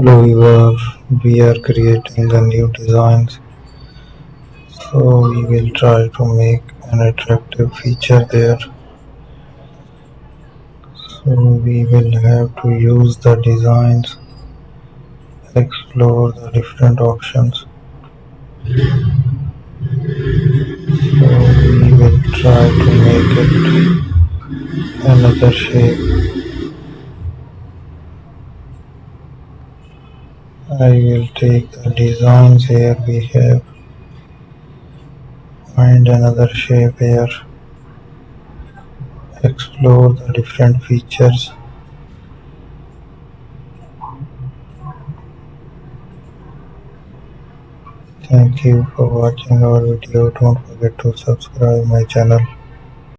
Hello viewer, we are creating a new designs, so we will try to make an attractive feature there. So we will have to use the designs, explore the different options. So we will try to make it another shape. I will take the designs here, we have find another shape here, explore the different features. Thank you for watching our video. Don't forget to subscribe my channel.